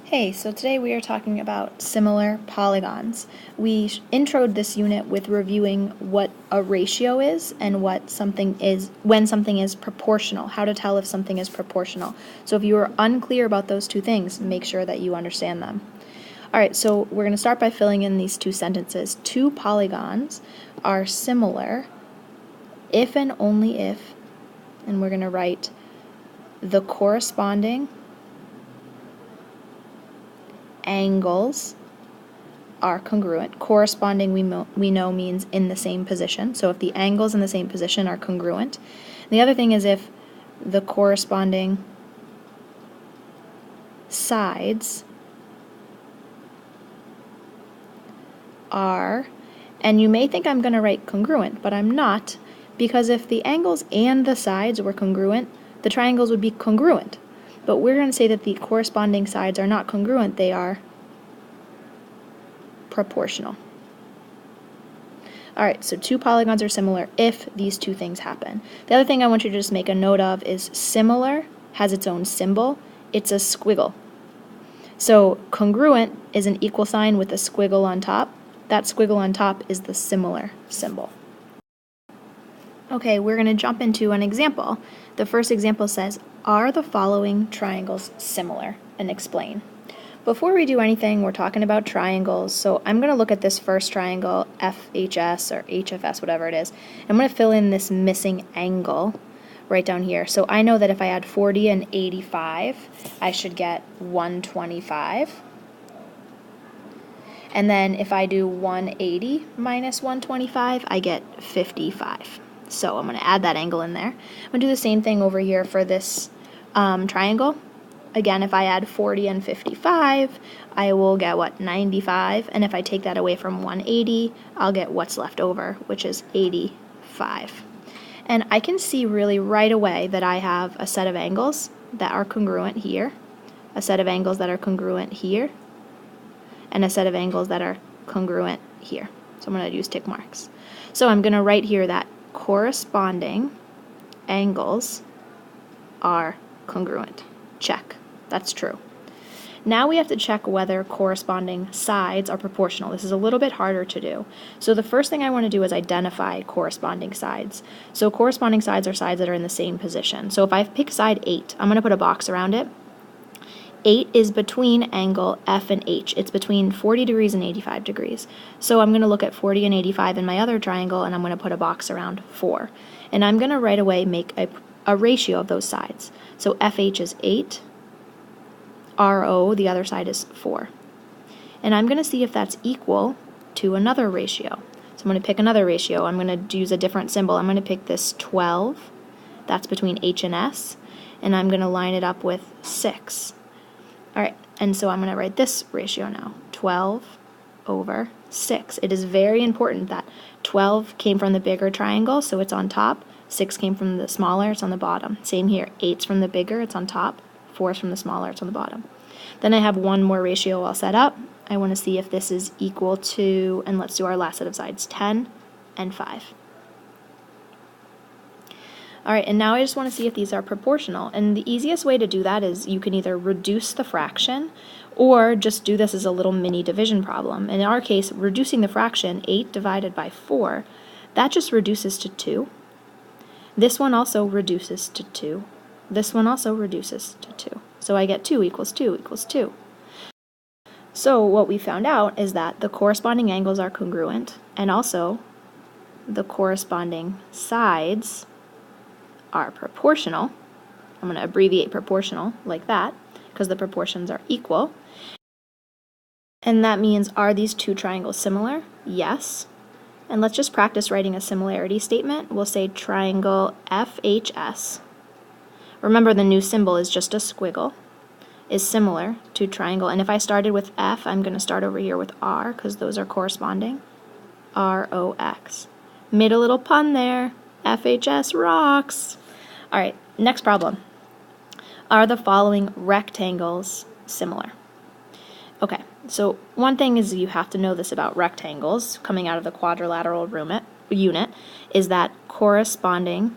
Hey, so today we are talking about similar polygons. We introed this unit with reviewing what a ratio is and what something is, when something is proportional, how to tell if something is proportional. So if you are unclear about those two things, make sure that you understand them. All right, so we're going to start by filling in these two sentences. Two polygons are similar if and only if, and we're going to write the corresponding angles are congruent. Corresponding we know means in the same position. So if the angles in the same position are congruent. And the other thing is if the corresponding sides are, and you may think I'm going to write congruent, but I'm not, because if the angles and the sides were congruent, the triangles would be congruent. But we're going to say that the corresponding sides are not congruent, they are proportional. Alright, so two polygons are similar if these two things happen. The other thing I want you to just make a note of is similar has its own symbol. It's a squiggle. So congruent is an equal sign with a squiggle on top. That squiggle on top is the similar symbol. Okay, we're going to jump into an example. The first example says, are the following triangles similar? And explain. Before we do anything, we're talking about triangles, so I'm going to look at this first triangle, FHS or HFS, whatever it is. I'm going to fill in this missing angle right down here. So I know that if I add 40 and 85, I should get 125. And then if I do 180 minus 125, I get 55. So I'm going to add that angle in there. I'm going to do the same thing over here for this triangle. Again, if I add 40 and 55, I will get, what, 95? And if I take that away from 180, I'll get what's left over, which is 85. And I can see really right away that I have a set of angles that are congruent here, a set of angles that are congruent here, and a set of angles that are congruent here. So I'm going to use tick marks. So I'm going to write here that corresponding angles are congruent. Check. That's true. Now we have to check whether corresponding sides are proportional. This is a little bit harder to do. So the first thing I want to do is identify corresponding sides. So corresponding sides are sides that are in the same position. So if I pick side 8, I'm going to put a box around it. 8 is between angle F and H. It's between 40 degrees and 85 degrees. So I'm going to look at 40 and 85 in my other triangle, and I'm going to put a box around 4. And I'm going to right away make a ratio of those sides. So FH is 8. RO, the other side, is 4. And I'm going to see if that's equal to another ratio. So I'm going to pick another ratio. I'm going to use a different symbol. I'm going to pick this 12. That's between H and S. And I'm going to line it up with 6. All right, and so I'm going to write this ratio now. 12 over 6. It is very important that 12 came from the bigger triangle, so it's on top. 6 came from the smaller, it's on the bottom. Same here, 8's from the bigger, it's on top. 4's from the smaller, it's on the bottom. Then I have one more ratio all set up. I want to see if this is equal to, and let's do our last set of sides, 10 and 5. All right, and now I just want to see if these are proportional. And the easiest way to do that is you can either reduce the fraction or just do this as a little mini division problem. In our case, reducing the fraction, 8 divided by 4, that just reduces to 2. This one also reduces to 2. This one also reduces to 2. So I get 2 equals 2 equals 2. So what we found out is that the corresponding angles are congruent, and also the corresponding sides are proportional. I'm going to abbreviate proportional like that because the proportions are equal. And that means, are these two triangles similar? Yes. And let's just practice writing a similarity statement. We'll say triangle FHS. Remember, the new symbol is just a squiggle, is similar to triangle. And if I started with F, I'm going to start over here with R because those are corresponding. ROX. Made a little pun there. FHS rocks. All right, next problem. Are the following rectangles similar? Okay, so one thing is you have to know this about rectangles coming out of the quadrilateral unit is that corresponding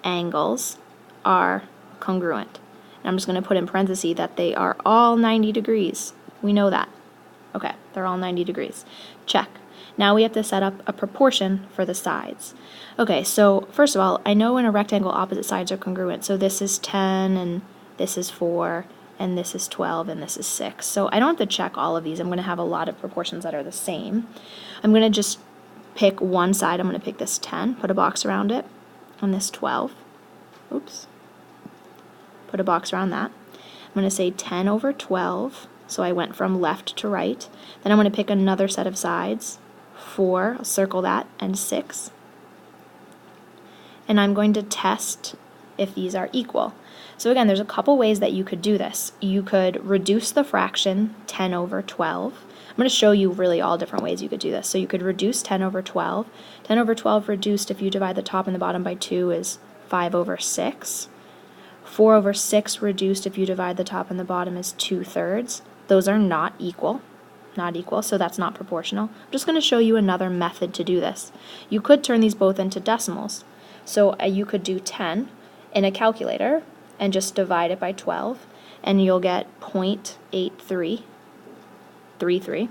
angles are congruent. And I'm just going to put in parentheses that they are all 90 degrees. We know that. Okay, they're all 90 degrees. Check. Now we have to set up a proportion for the sides. Okay, so first of all, I know in a rectangle opposite sides are congruent. So this is 10, and this is 4, and this is 12, and this is 6. So I don't have to check all of these. I'm going to have a lot of proportions that are the same. I'm going to just pick one side. I'm going to pick this 10, put a box around it, and this 12. Oops. Put a box around that. I'm going to say 10 over 12. So I went from left to right. Then I'm going to pick another set of sides. 4, I'll circle that, and 6. And I'm going to test if these are equal. So again, there's a couple ways that you could do this. You could reduce the fraction 10 over 12. I'm going to show you really all different ways you could do this. So you could reduce 10 over 12. 10 over 12 reduced, if you divide the top and the bottom by 2, is 5 over 6. 4 over 6 reduced, if you divide the top and the bottom, is 2/3. Those are not equal. Not equal, so that's not proportional. I'm just going to show you another method to do this. You could turn these both into decimals. So you could do 10 in a calculator and just divide it by 12, and you'll get 0.8333.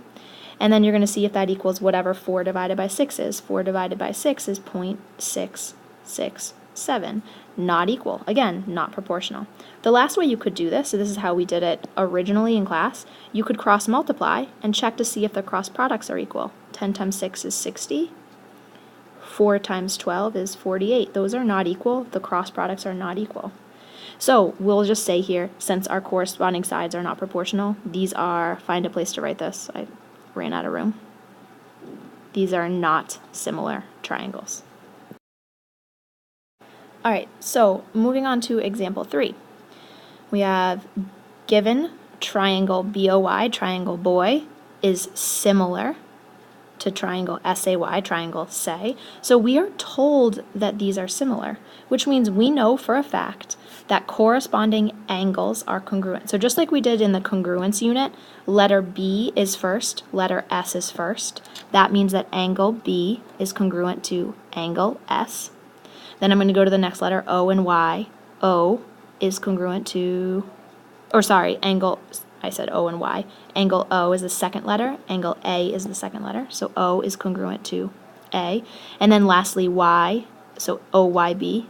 And then you're going to see if that equals whatever 4 divided by 6 is. 4 divided by 6 is 0.667. Not equal. Again, not proportional. The last way you could do this, so this is how we did it originally in class, you could cross multiply and check to see if the cross products are equal. 10 times 6 is 60. 4 times 12 is 48. Those are not equal. The cross products are not equal. So we'll just say here, since our corresponding sides are not proportional, these are, find a place to write this. I ran out of room. These are not similar triangles. All right, so moving on to example 3. We have given triangle BOY, triangle boy, is similar to triangle SAY, triangle say. So we are told that these are similar, which means we know for a fact that corresponding angles are congruent. So just like we did in the congruence unit, letter B is first, letter S is first. That means that angle B is congruent to angle S. Then I'm going to go to the next letter, O and Y. O is congruent to, or sorry, angle, I said O and Y. Angle O is the second letter, angle A is the second letter, so O is congruent to A. And then lastly, Y, so OYB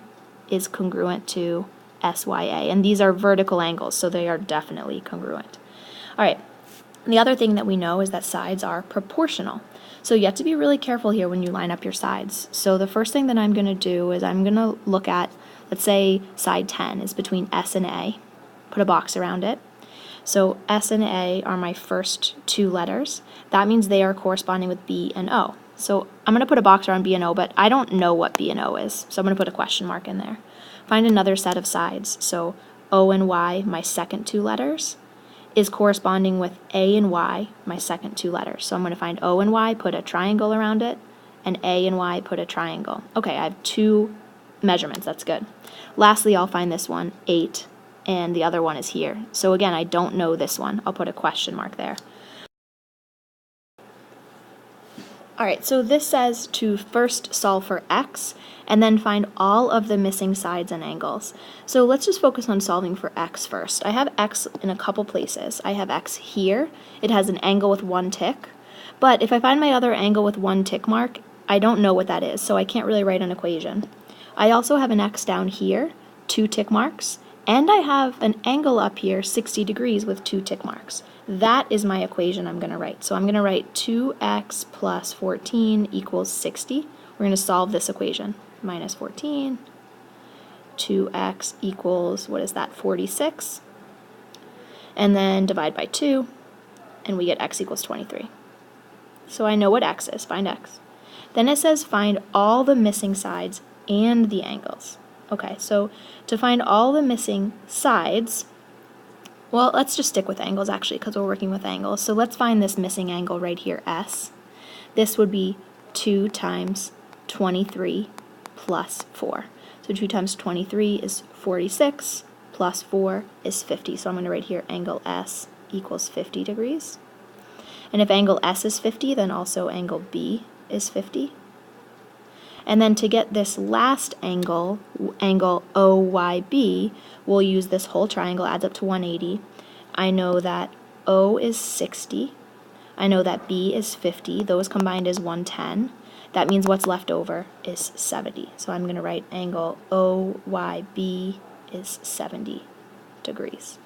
is congruent to SYA. And these are vertical angles, so they are definitely congruent. All right, the other thing that we know is that sides are proportional. So you have to be really careful here when you line up your sides. So the first thing that I'm going to do is I'm going to look at, let's say side 10 is between S and A. Put a box around it. So S and A are my first two letters. That means they are corresponding with B and O. So I'm going to put a box around B and O, but I don't know what B and O is. So I'm going to put a question mark in there. Find another set of sides. So O and Y, my second two letters, is corresponding with A and Y, my second two letters. So I'm going to find O and Y, put a triangle around it, and A and Y, put a triangle. Okay, I have two measurements. That's good. Lastly, I'll find this one, 8, and the other one is here. So again, I don't know this one. I'll put a question mark there. All right, so this says to first solve for x and then find all of the missing sides and angles. So let's just focus on solving for x first. I have x in a couple places. I have x here. It has an angle with one tick. But if I find my other angle with one tick mark, I don't know what that is, so I can't really write an equation. I also have an x down here, 2 tick marks, and I have an angle up here, 60 degrees with 2 tick marks. That is my equation I'm going to write. So I'm going to write 2x plus 14 equals 60. We're going to solve this equation. Minus 14, 2x equals, what is that, 46. And then divide by 2, and we get x equals 23. So I know what x is. Find x. Then it says find all the missing sides and the angles. Okay, so to find all the missing sides, well, let's just stick with angles actually because we're working with angles. So let's find this missing angle right here, S. This would be 2 times 23 plus 4. So 2 times 23 is 46 plus 4 is 50. So I'm going to write here angle S equals 50 degrees. And if angle S is 50, then also angle B is 50. And then to get this last angle, angle OYB, we'll use this whole triangle, adds up to 180. I know that O is 60. I know that B is 50. Those combined is 110. That means what's left over is 70. So I'm going to write angle OYB is 70 degrees.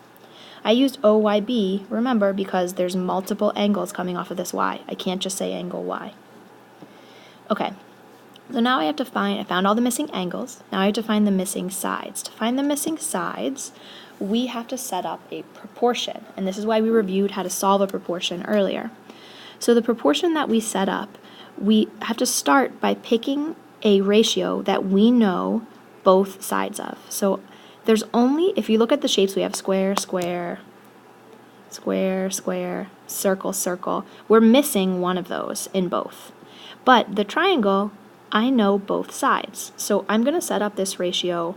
I used OYB, remember, because there's multiple angles coming off of this Y. I can't just say angle Y. Okay, so now I found all the missing angles. Now I have to find the missing sides. To find the missing sides, we have to set up a proportion. And this is why we reviewed how to solve a proportion earlier. So the proportion that we set up, we have to start by picking a ratio that we know both sides of. So there's only, if you look at the shapes, we have square, square, square, square, circle, circle. We're missing one of those in both. But the triangle, I know both sides. So I'm going to set up this ratio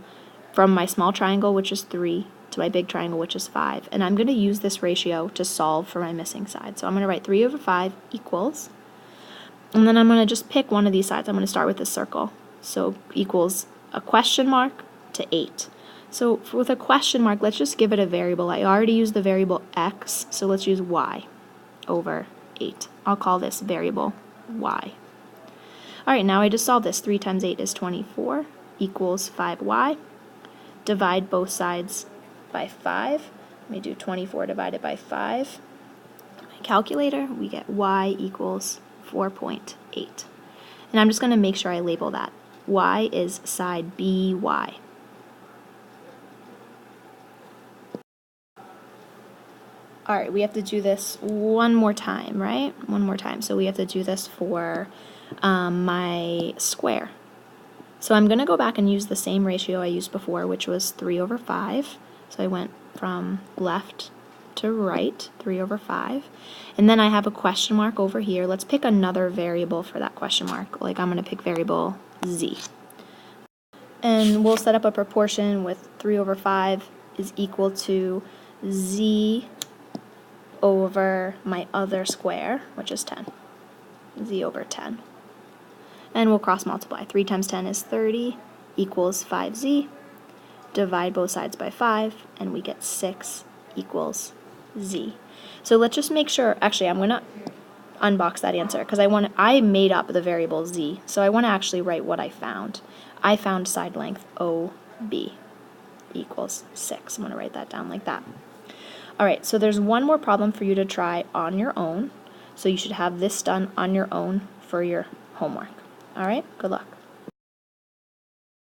from my small triangle, which is 3, to my big triangle, which is 5. And I'm going to use this ratio to solve for my missing side. So I'm going to write 3 over 5 equals, and then I'm going to just pick one of these sides. I'm going to start with the circle. So equals a question mark to 8. So with a question mark, let's just give it a variable. I already used the variable x, so let's use y over 8. I'll call this variable y. All right, now I just solved this. 3 times 8 is 24 equals 5y. Divide both sides by 5. Let me do 24 divided by 5. My calculator, we get y equals 4.8. And I'm just going to make sure I label that. Y is side BY. All right, we have to do this one more time, right? One more time. So we have to do this for my square. So I'm going to go back and use the same ratio I used before, which was 3 over 5. So I went from left to right, 3 over 5. And then I have a question mark over here. Let's pick another variable for that question mark. Like I'm going to pick variable z. And we'll set up a proportion with 3 over 5 is equal to z over my other square, which is 10. Z over 10. And we'll cross multiply. 3 times 10 is 30 equals 5z. Divide both sides by 5, and we get 6 equals z. So let's just make sure, actually I'm going to unbox that answer because I made up the variable z, so I want to actually write what I found. I found side length OB equals 6. I'm going to write that down like that. Alright, so there's one more problem for you to try on your own, so you should have this done on your own for your homework. Alright, good luck.